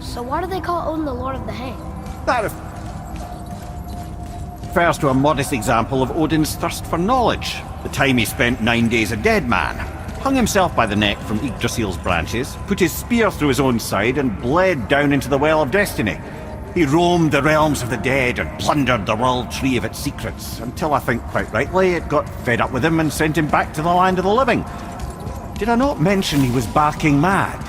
So why do they call Odin the Lord of the Hang? That refers to a modest example of Odin's thirst for knowledge. The time he spent 9 days a dead man. Hung himself by the neck from Yggdrasil's branches, put his spear through his own side and bled down into the Well of Destiny. He roamed the realms of the dead and plundered the World Tree of its secrets, until I think quite rightly it got fed up with him and sent him back to the land of the living. Did I not mention he was barking mad?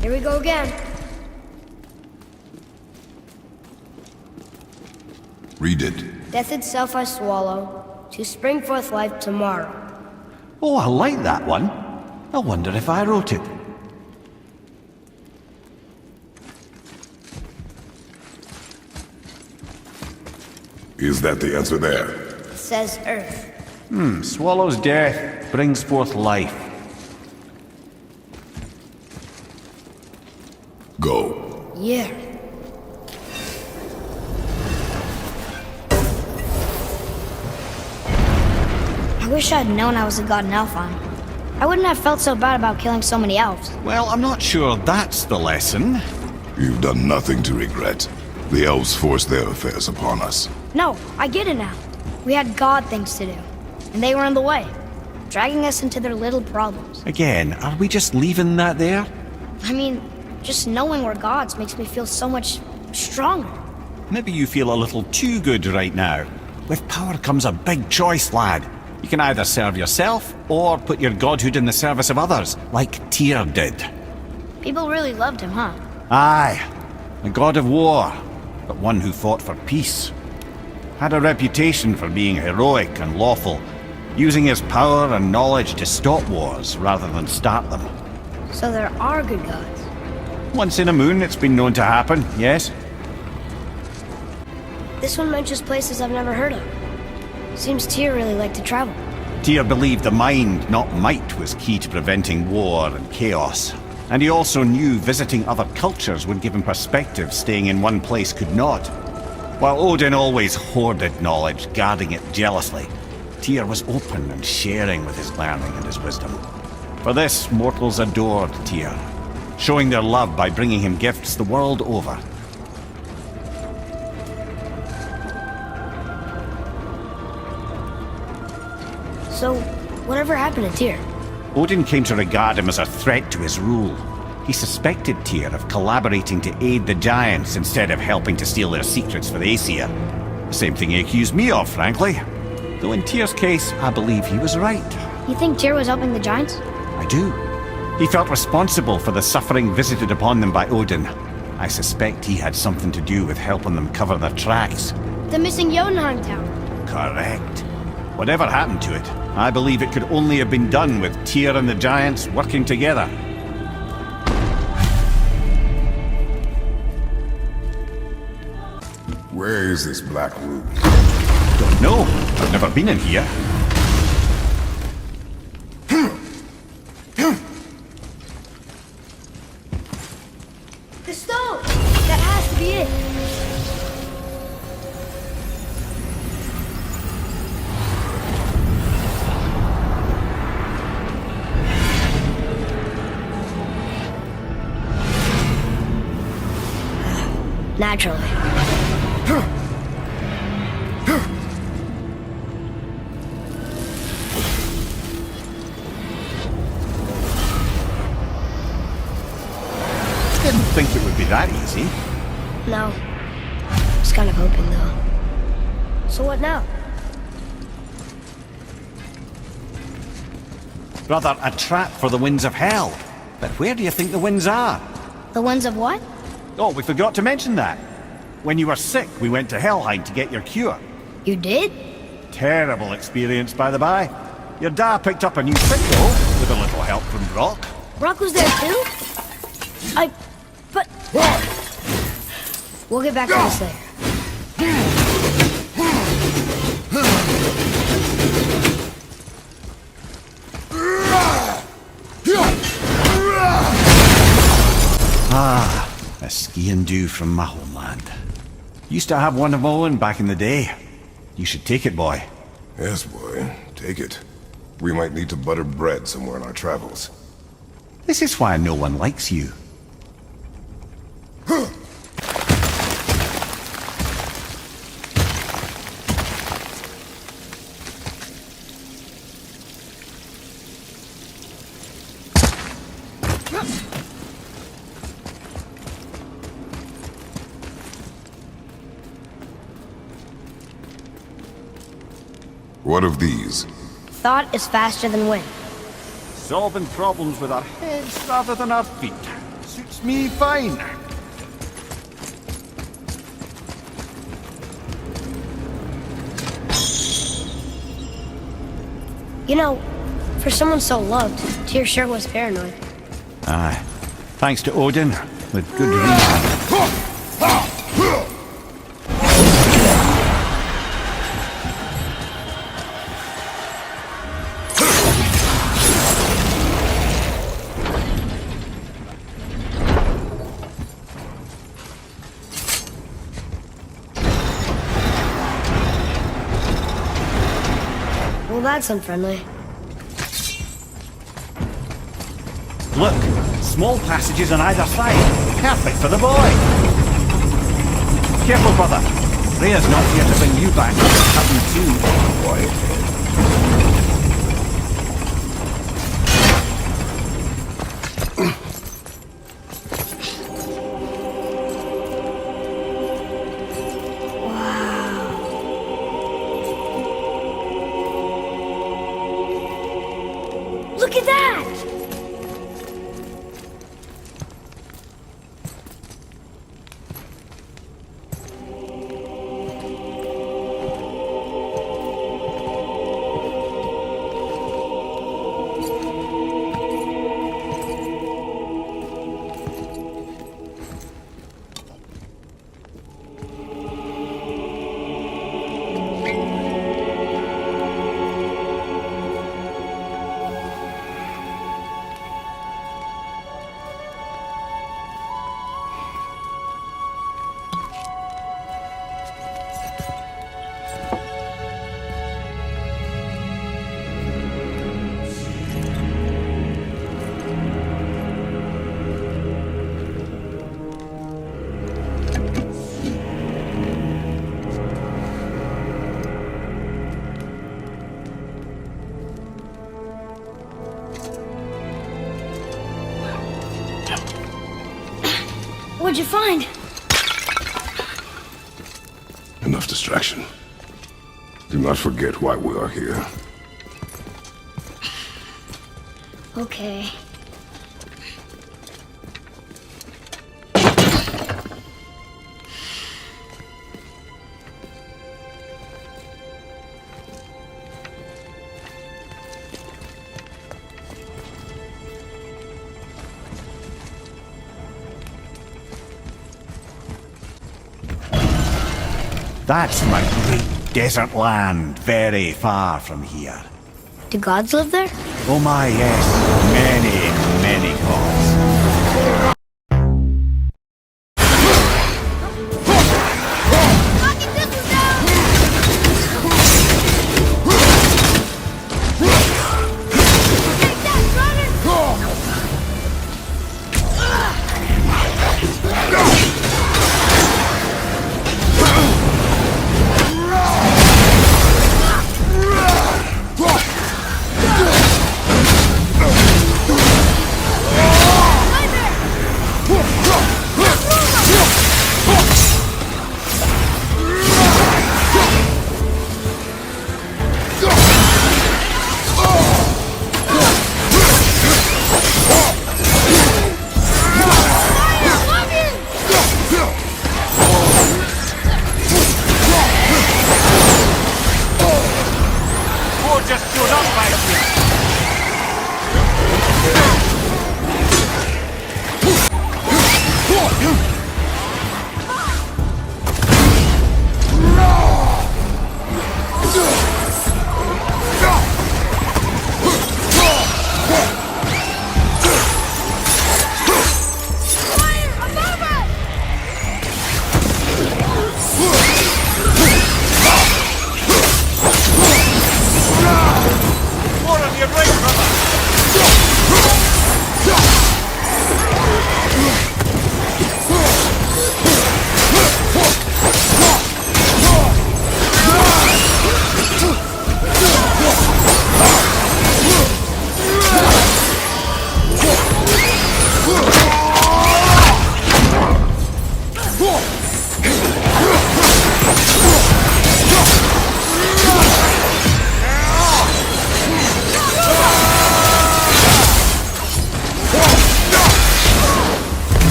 Here we go again. Read it. Death itself I swallow, to spring forth life tomorrow. Oh, I like that one. I wonder if I wrote it. Is that the answer there? It says Earth. Swallows death, brings forth life. Go. Yeah. I wish I'd known I was a god in Alfheim. I wouldn't have felt so bad about killing so many elves. Well, I'm not sure that's the lesson. You've done nothing to regret. The elves forced their affairs upon us. No, I get it now. We had god things to do, and they were in the way, dragging us into their little problems. Again, are we just leaving that there? I mean, just knowing we're gods makes me feel so much stronger. Maybe you feel a little too good right now. With power comes a big choice, lad. You can either serve yourself, or put your godhood in the service of others, like Tyr did. People really loved him, huh? Aye, a god of war, but one who fought for peace. Had a reputation for being heroic and lawful, using his power and knowledge to stop wars rather than start them. So there are good gods. Once in a moon, it's been known to happen, yes? This one mentions places I've never heard of. Seems Tyr really liked to travel. Tyr believed the mind, not might, was key to preventing war and chaos. And he also knew visiting other cultures would give him perspective staying in one place could not. While Odin always hoarded knowledge, guarding it jealously, Tyr was open and sharing with his learning and his wisdom. For this, mortals adored Tyr, showing their love by bringing him gifts the world over. So, whatever happened to Tyr? Odin came to regard him as a threat to his rule. He suspected Tyr of collaborating to aid the giants instead of helping to steal their secrets for the Aesir. The same thing he accused me of, frankly. Though in Tyr's case, I believe he was right. You think Tyr was helping the giants? I do. He felt responsible for the suffering visited upon them by Odin. I suspect he had something to do with helping them cover their tracks. The missing Jotunheim town. Correct. Whatever happened to it, I believe it could only have been done with Tyr and the giants working together. Where is this black room? Don't know. I've never been in here. The stone! That has to be it! Naturally. Didn't think it would be that easy. No. I was kind of hoping, though. So what now? Rather, a trap for the winds of hell. But where do you think the winds are? The winds of what? Oh, we forgot to mention that. When you were sick, we went to Helheim to get your cure. You did? Terrible experience, by the by. Your dad picked up a new sick though, with a little help from Brock. Brock was there too? But... We'll get back to this later. Ah, a skiing do from my homeland. Used to have one of my own back in the day. You should take it, boy. Yes, boy. Take it. We might need to butter bread somewhere in our travels. This is why no one likes you. What of these? Thought is faster than wind. Solving problems with our heads rather than our feet. Suits me fine. You know, for someone so loved, Tyr sure was paranoid. Aye. Thanks to Odin, with good reason. Well, that's unfriendly. Look, small passages on either side. Perfect for the boy. Careful, brother. Rhea's not here to bring you back. Happened too. Quiet. Look at that! What'd you find? Enough distraction. Do not forget why we are here. Okay. That's my great desert land, very far from here. Do gods live there? Oh my, yes. Many, many gods.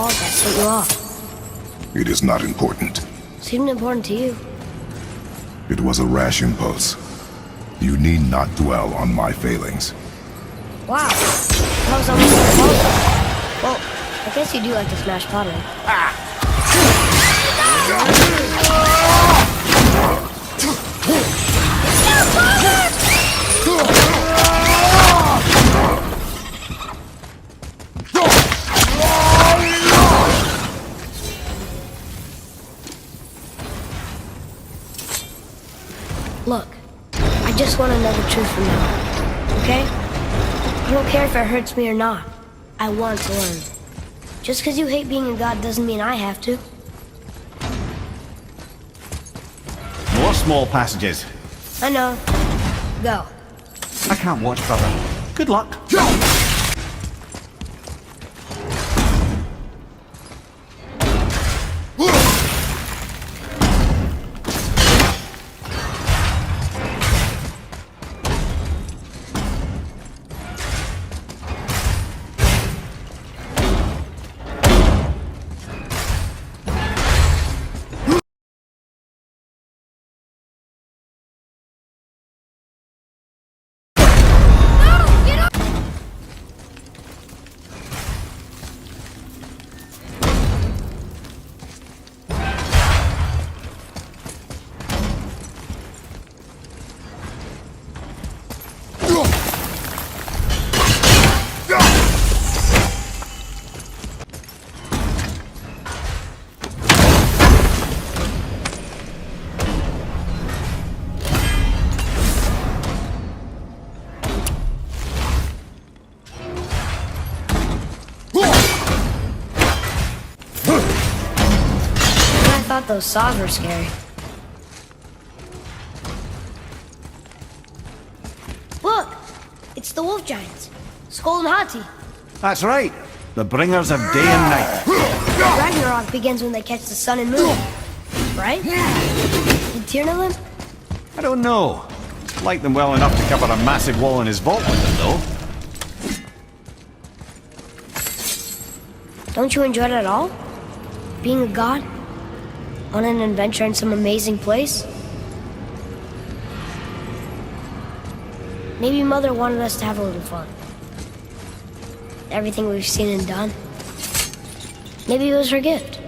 fault that set you off. It is not important. Seemed important to you. It was a rash impulse. You need not dwell on my failings. Wow. That was almost your fault. Well, I guess you do like to smash pottery. Look, I just want to know the truth from now, okay? I don't care if it hurts me or not. I want to learn. Just because you hate being a god doesn't mean I have to. More small passages. I know. Go. I can't watch, brother. Good luck. I thought those saws were scary. Look! It's the wolf giants. Skull and Hati. That's right. The bringers of day and night. Ragnarok begins when they catch the sun and moon. Right? Did Tyr know them? I don't know. Like them well enough to cover a massive wall in his vault with them, though. Don't you enjoy it at all? Being a god? On an adventure in some amazing place? Maybe Mother wanted us to have a little fun. Everything we've seen and done. Maybe it was her gift.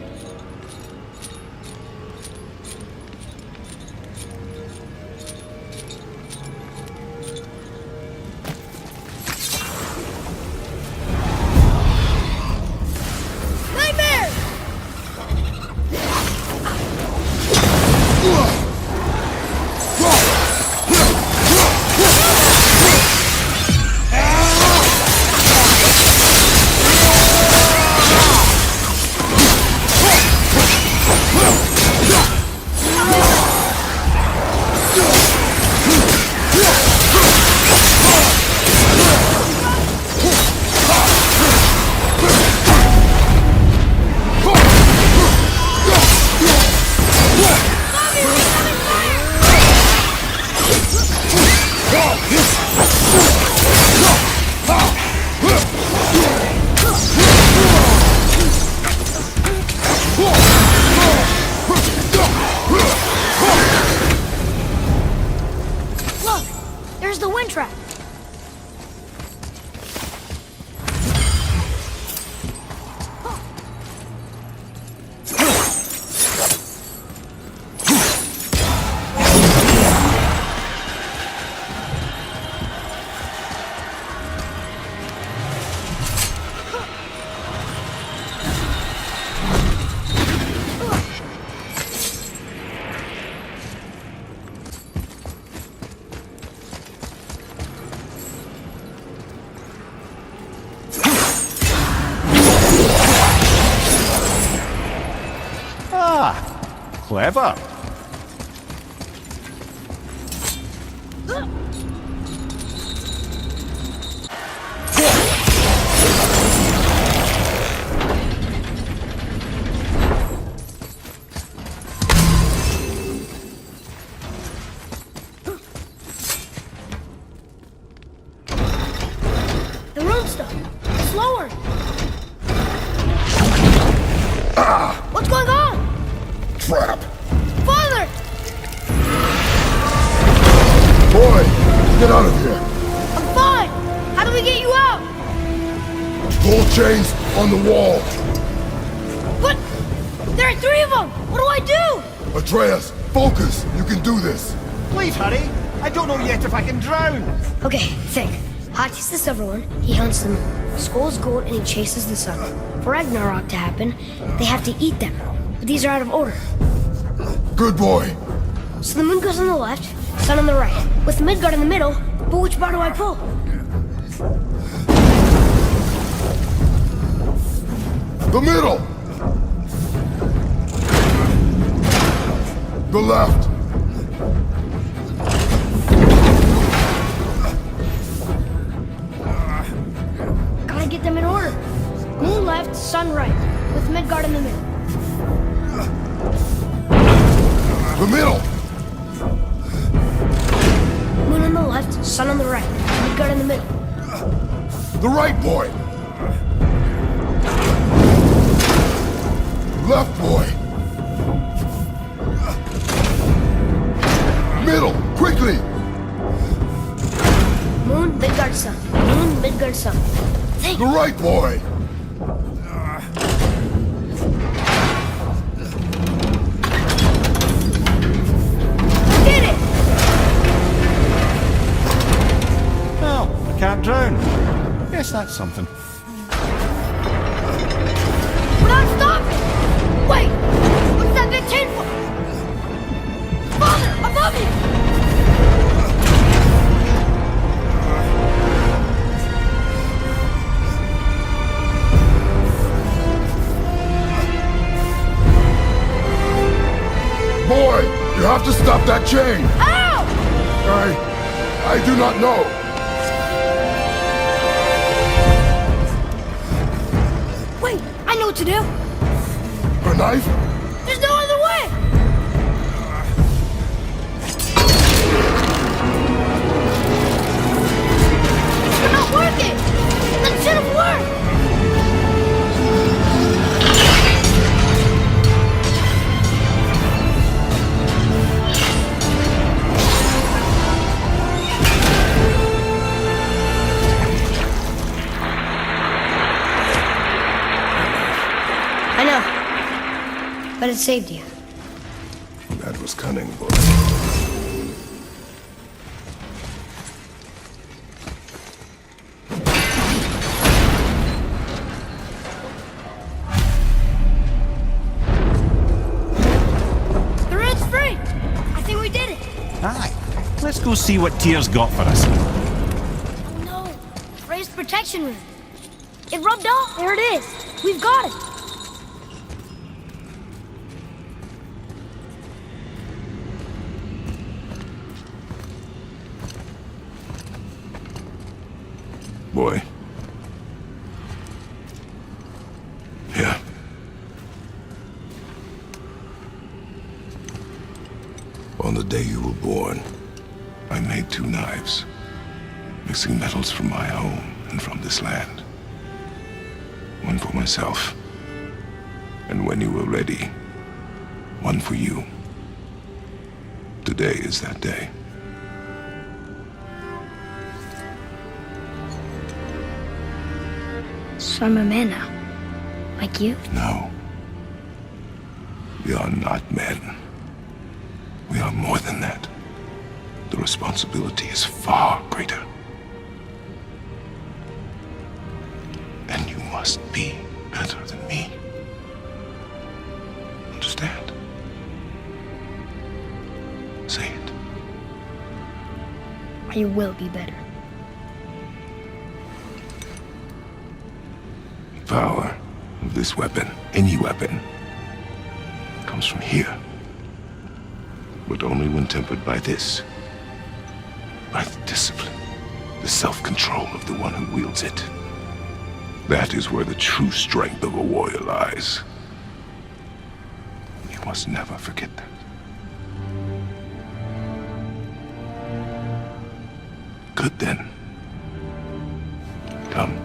There's the wind trap. Clever. The rune stuff. Slower. Get out of here! I'm fine! How do we get you out? Pull chains on the wall! But there are 3 of them! What do I do? Atreus, focus! You can do this! Please hurry. I don't know yet if I can drown. Okay, think. Hati's the silver one. He hunts them. Skull's gold and he chases the sun. For Ragnarok to happen, they have to eat them. But these are out of order. Good boy! So the moon goes on the left, sun on the right. With Midgard in the middle, but which bar do I pull? The middle! The left! Gotta get them in order. Moon left, sun right. With Midgard in the middle. The middle! Moon on the left, sun on the right. Midgard in the middle. The right boy! Left boy! Middle! Quickly! Moon, Midgard, sun. Moon, Midgard, sun. Think. The right boy! Did it! Well, I can't drown. Guess that's something. We're not stopping! Wait! What's that big chain for? Father, above you! Boy, you have to stop that chain! Ow! I do not know. Wait, I know what to do. A knife? There's no other way! It's not working! That should have worked! I know. But it saved you. That was cunning, boy. The road's free! I think we did it! Aye. Let's go see what Tyr's got for us. Oh no! Raised protection room. It rubbed off. There it is. We've got it. Boy. Here. On the day you were born, I made 2 knives, mixing metals from my home and from this land. One for myself, and when you were ready, one for you. Today is that day. So I'm a man now. Like you? No. We are not men. We are more than that. The responsibility is far greater. And you must be better than me. Understand? Say it. I will be better. Power of this weapon, any weapon, comes from here. But only when tempered by this. By the discipline, the self-control of the one who wields it. That is where the true strength of a warrior lies. You must never forget that. Good then. Come.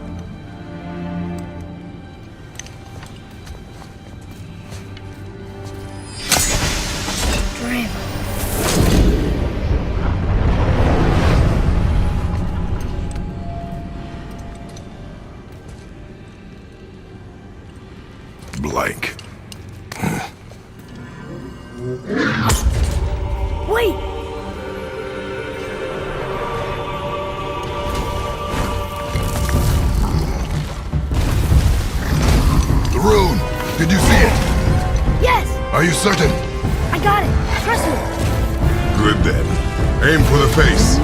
Are you certain? I got it. Trust me. Good then. Aim for the face.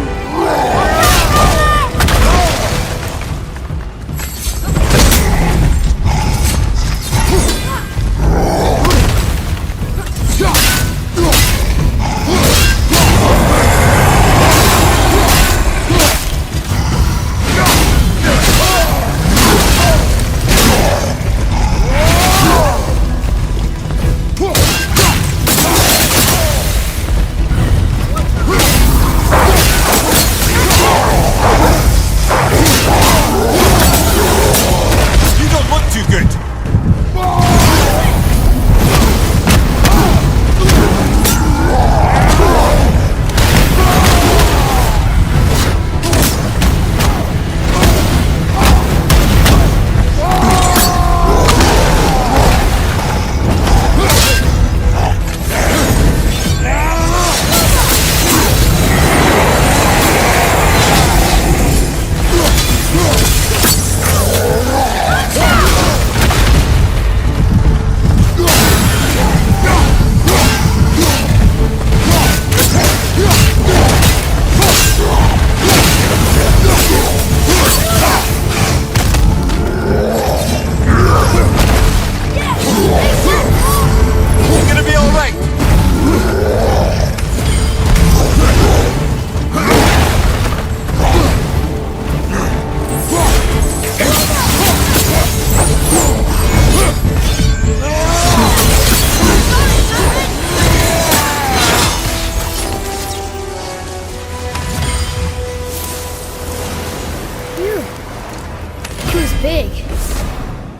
Big,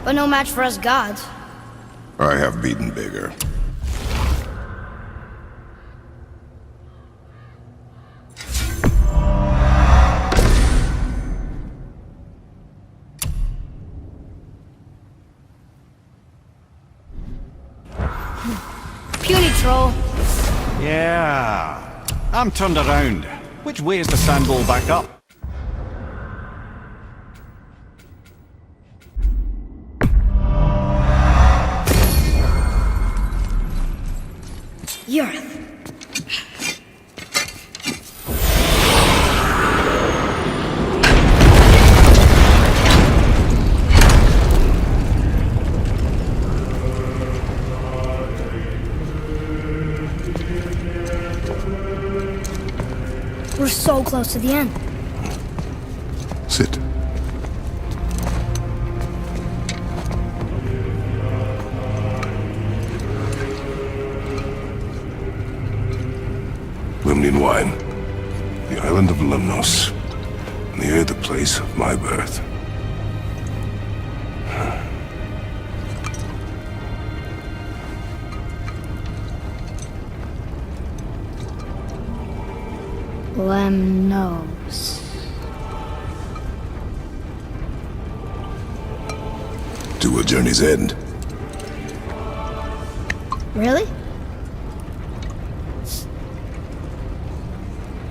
but no match for us gods. I have beaten bigger. Puny troll. Yeah. I'm turned around. Which way is the sandball back up? Yarth. We're so close to the end. Sit. Limnian wine. The island of Lemnos. Near the place of my birth. Lemnos. To a journey's end. Really?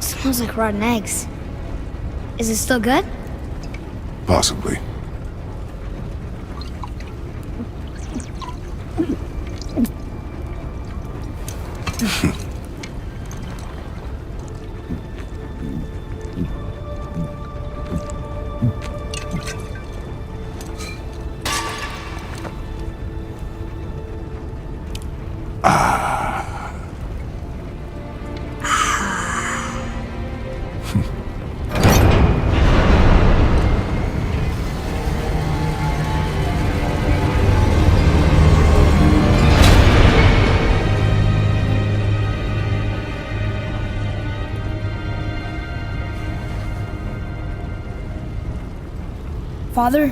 Smells like rotten eggs. Is it still good? Possibly. Father,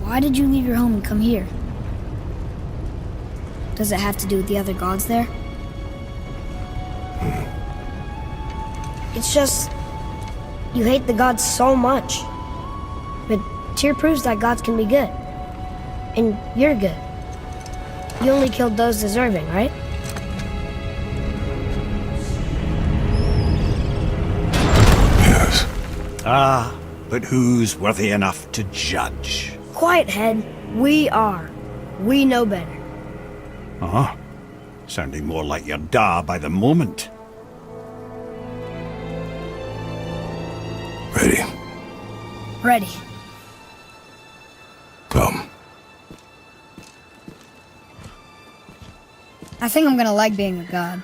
why did you leave your home and come here? Does it have to do with the other gods there? It's just, you hate the gods so much. But Tyr proves that gods can be good. And you're good. You only killed those deserving, right? Yes. Ah, but who's worthy enough to judge? Quiet head, we are. We know better. Uh-huh. Sounding more like your da by the moment. Ready? Ready. Come. I think I'm gonna like being a god.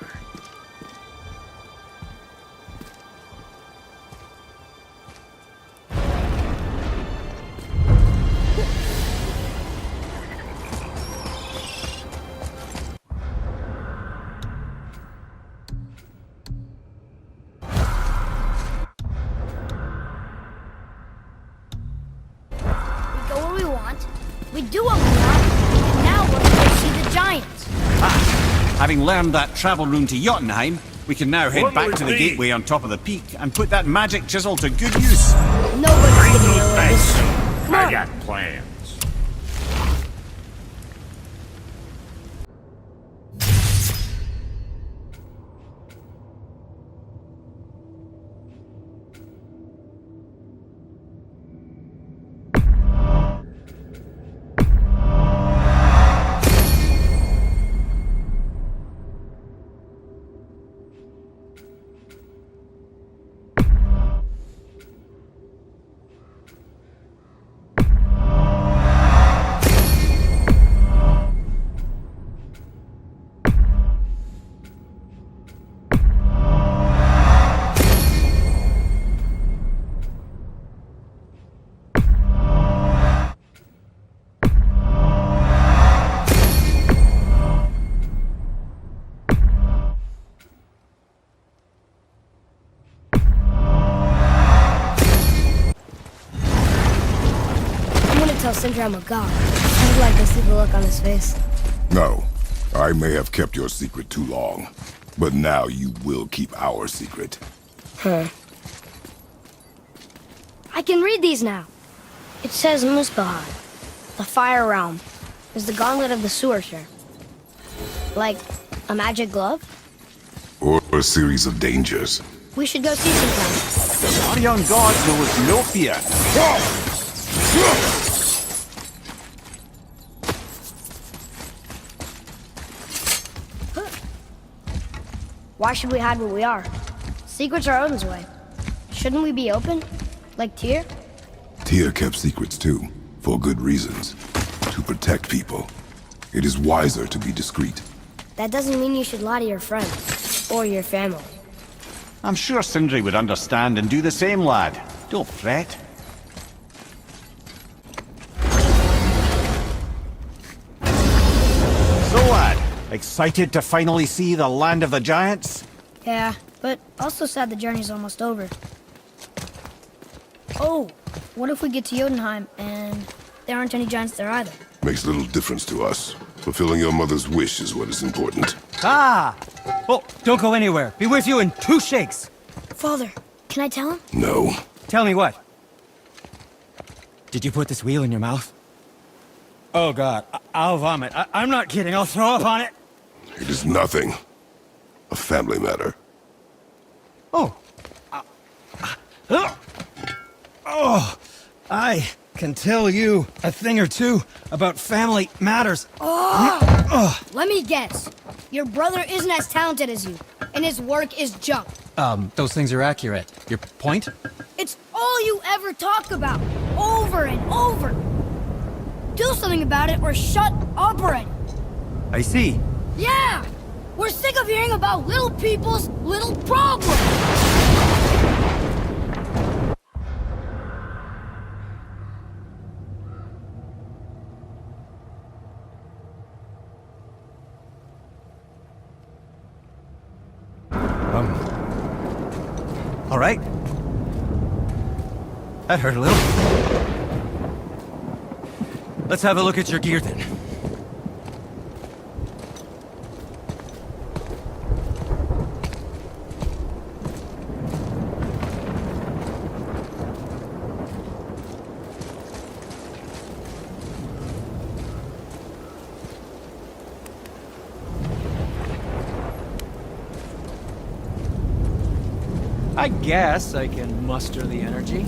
We go where we want, we do what we want, and now we're going to see the giants. Having learned that travel route to Jotunheim, we can now head back to the gateway on top of the peak and put that magic chisel to good use. Nobody's getting away this time. Come on. I got plans. Tell Sindri I'm a god. I'd like to see the look on his face. No. I may have kept your secret too long. But now you will keep our secret. Huh. I can read these now. It says Muspelheim, the Fire Realm, is the gauntlet of the sewer share. Like a magic glove? Or a series of dangers. We should go see sometime. Our young god knows no fear. Why should we hide where we are? Secrets are Odin's way. Shouldn't we be open? Like Tyr? Tyr kept secrets too, for good reasons. To protect people. It is wiser to be discreet. That doesn't mean you should lie to your friends. Or your family. I'm sure Sindri would understand and do the same, lad. Don't fret. So, lad, excited to finally see the land of the giants? Yeah, but also sad the journey's almost over. Oh, what if we get to Jotunheim and there aren't any giants there either? Makes little difference to us. Fulfilling your mother's wish is what is important. Ah! Oh, don't go anywhere. Be with you in 2 shakes. Father, can I tell him? No. Tell me what? Did you put this wheel in your mouth? Oh, God. I'll vomit. I'm not kidding. I'll throw up on it. It is nothing. A family matter. Oh. Oh. I can tell you a thing or two about family matters. Let me guess. Your brother isn't as talented as you, and his work is junk. Those things are accurate. Your point? It's all you ever talk about, over and over. Do something about it or shut up already. I see. Yeah! We're sick of hearing about little people's little problems. All right. That hurt a little. Let's have a look at your gear then. I guess I can muster the energy.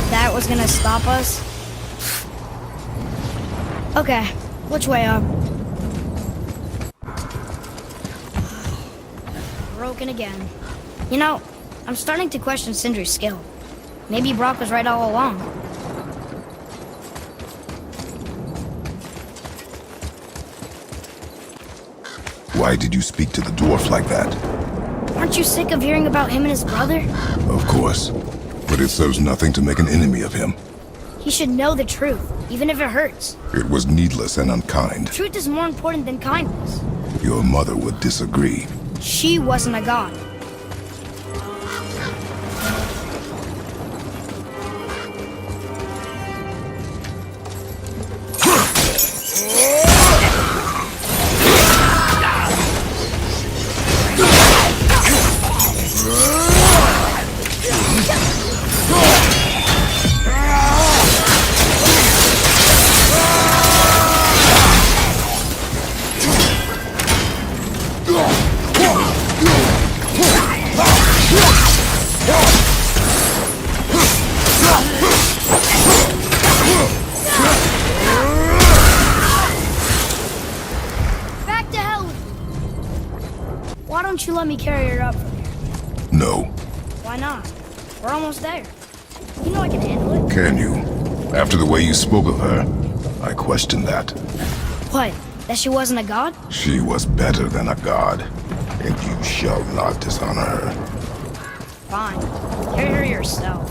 thought that was gonna stop us? Okay, which way up? Broken again. You know, I'm starting to question Sindri's skill. Maybe Brock was right all along. Why did you speak to the dwarf like that? Aren't you sick of hearing about him and his brother? Of course. But it serves nothing to make an enemy of him. He should know the truth, even if it hurts. It was needless and unkind. Truth is more important than kindness. Your mother would disagree. She wasn't a god. Back to hell with you. Why don't you let me carry her up from here? No. Why not? We're almost there. You know I can handle it. Can you? After the way you spoke of her, I question that. What? That she wasn't a god? She was better than a god, and you shall not dishonor her. Fine. Carry her yourself.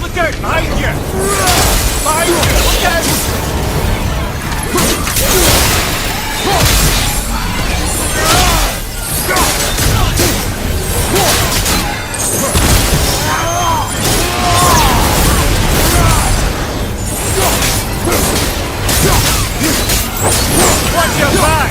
Look out! Behind you! Behind you! Look out! Watch your back!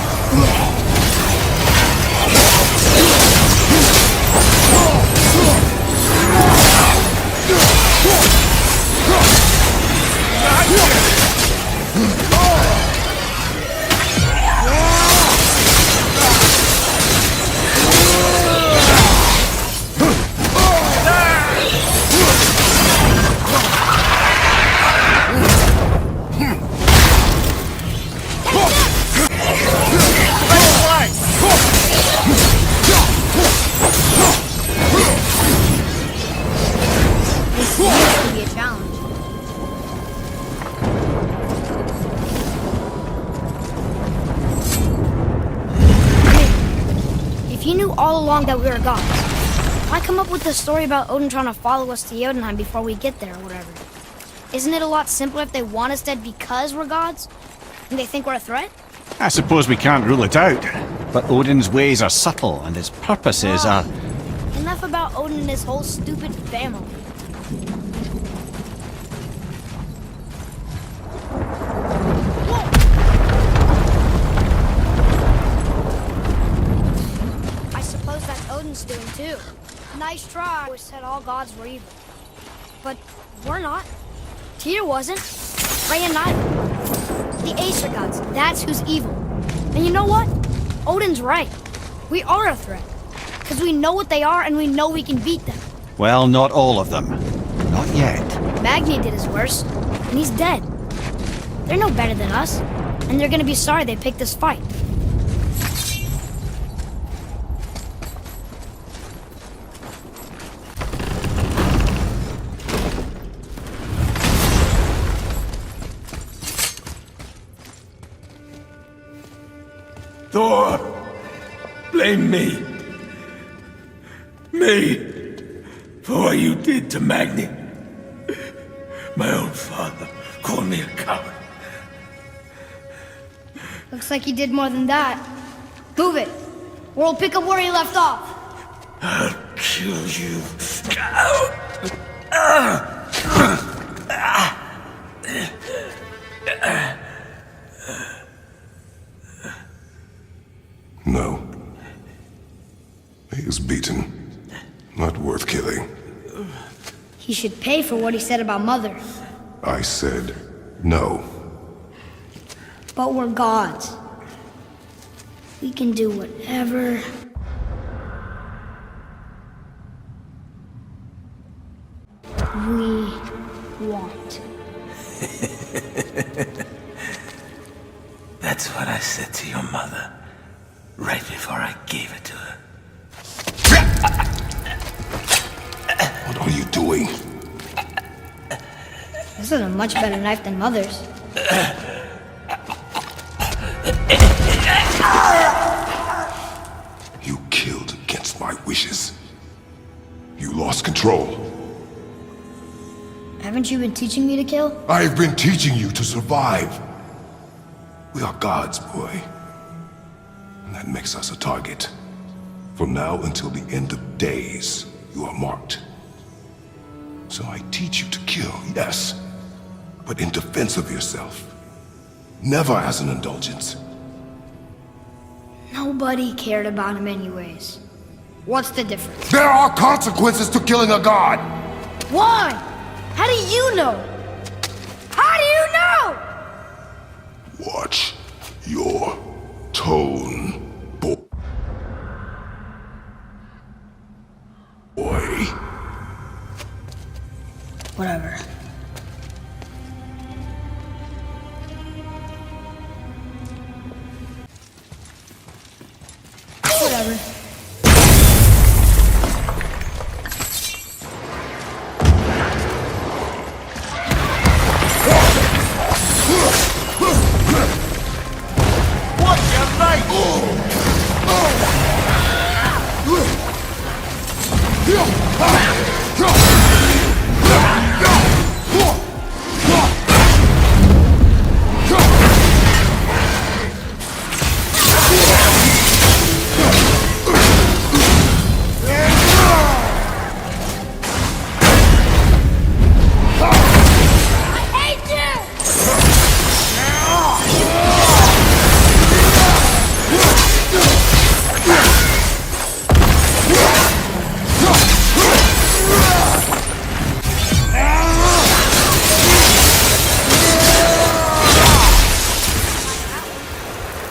This could be a challenge. If you knew all along that we were gods, why come up with the story about Odin trying to follow us to Jotunheim before we get there or whatever? Isn't it a lot simpler if they want us dead because we're gods? And they think we're a threat? I suppose we can't rule it out. But Odin's ways are subtle, and his purposes are... Enough about Odin and his whole stupid family. Whoa! I suppose that's Odin's doing too. Nice try. Always said all gods were evil. But we're not. Tyr wasn't. Freya neither. The Aesir gods, that's who's evil. And you know what? Odin's right. We are a threat. Because we know what they are and we know we can beat them. Well, not all of them. Not yet. Magni did his worst, and he's dead. They're no better than us, and they're gonna be sorry they picked this fight. Thor! Blame me! Me! For what you did to Magni. My own father called me a coward. Looks like he did more than that. Move it, or we'll pick up where he left off. I'll kill you. No. He is beaten. Not worth killing. He should pay for what he said about Mother. I said no. But we're gods. We can do whatever... we want. That's what I said to your mother, right before I gave it to her. What are you doing? This is a much better knife than Mother's. You killed against my wishes. You lost control. Haven't you been teaching me to kill? I've been teaching you to survive. We are gods, boy. And that makes us a target. From now until the end of days, you are marked. So I teach you to kill, yes, but in defense of yourself. Never as an indulgence. Nobody cared about him anyways. What's the difference? There are consequences to killing a god! Why? How do you know? How do you know? Watch your tone, boy. Whatever. Whatever.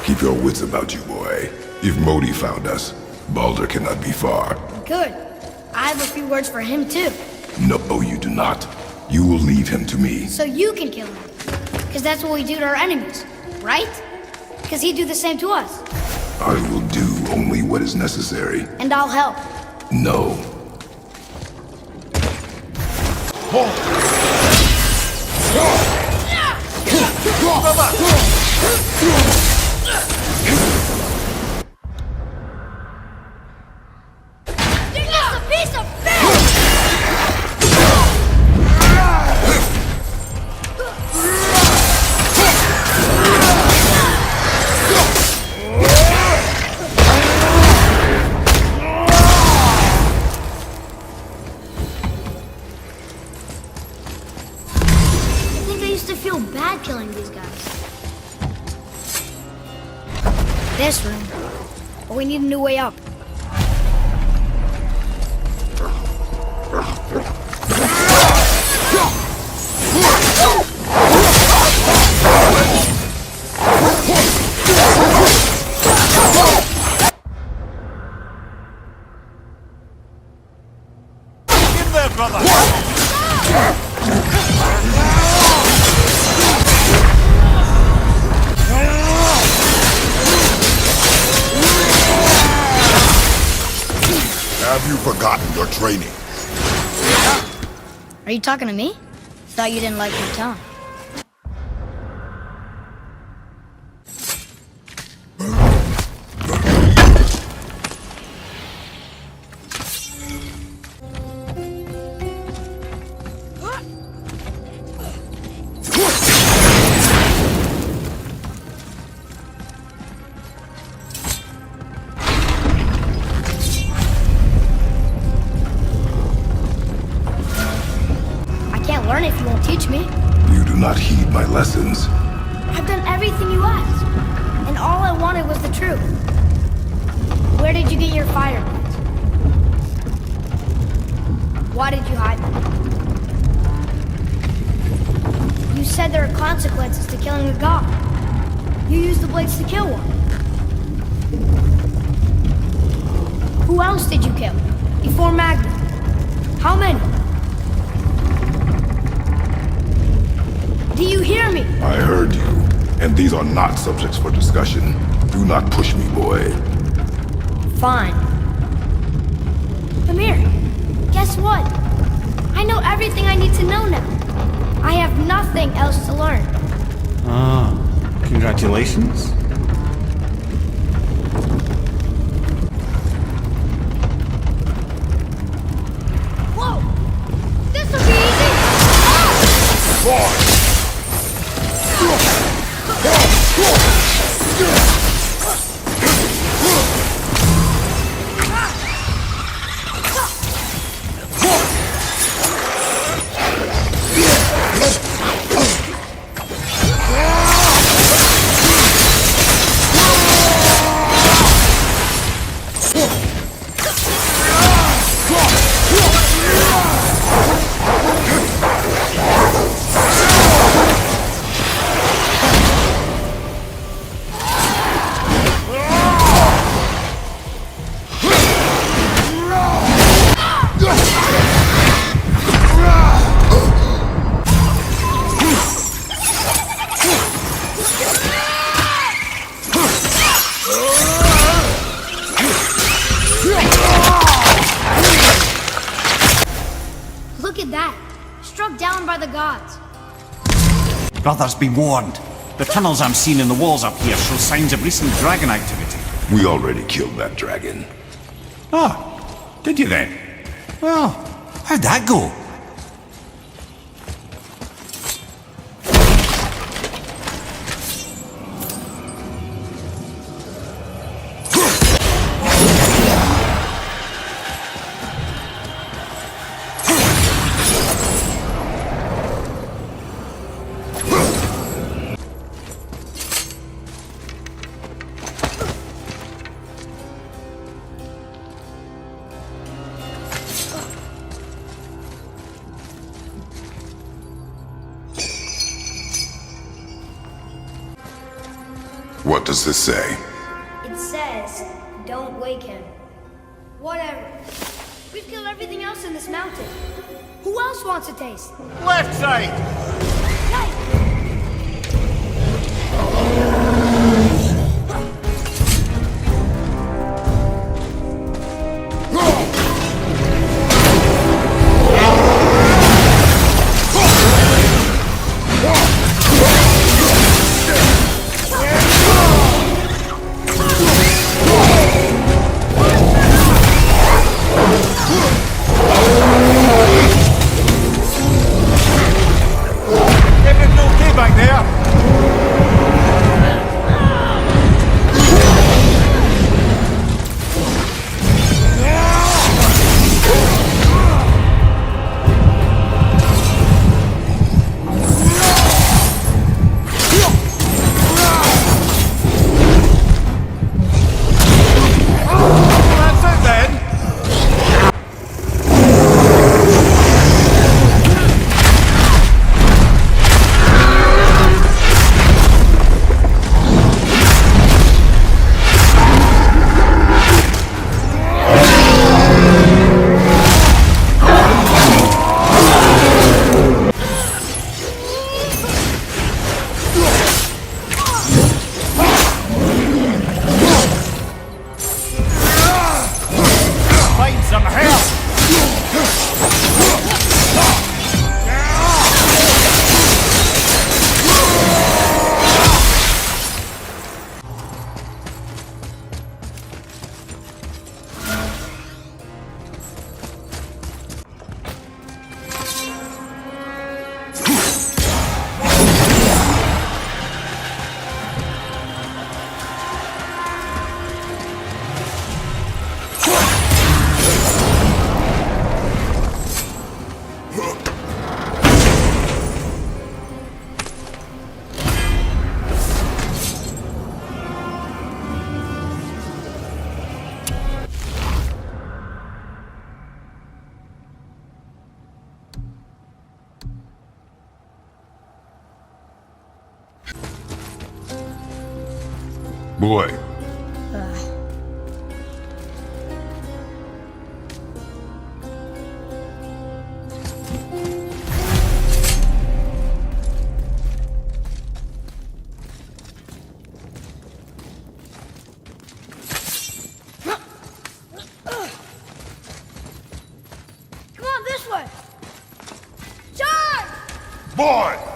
Keep your wits about you, boy. If Modi found us, Baldur cannot be far. Good. I have a few words for him too. No, you do not. You will leave him to me. So you can kill him. Because that's what we do to our enemies, right? Because he'd do the same to us. I will do only what is necessary. And I'll help. No. You're just a piece of fish! I think I used to feel bad killing these guys. This room. But we need a new way up. In there, brother! Have you forgotten your training? Are you talking to me? Thought you didn't like your tone. Learn if you won't teach me. You do not heed my lessons. I've done everything you asked, and all I wanted was the truth. killing a god. You used the blades to kill one. Who else did you kill? Before Magnum? How many? Do you hear me? I heard you, and these are not subjects for discussion. Do not push me, boy. Fine. Come here. Guess what? I know everything I need to know now. I have nothing else to learn. Ah, congratulations. Whoa! This'll be easy! Look at that. Struck down by the gods. Brothers, be warned. The tunnels I'm seeing in the walls up here show signs of recent dragon activity. We already killed that dragon. Ah, did you then? Well, how'd that go? What does this say? It says, don't wake him. Whatever. We've killed everything else in this mountain. Who else wants a taste? Left side! Hey! Boy. Come on, this way! Charge! Boy!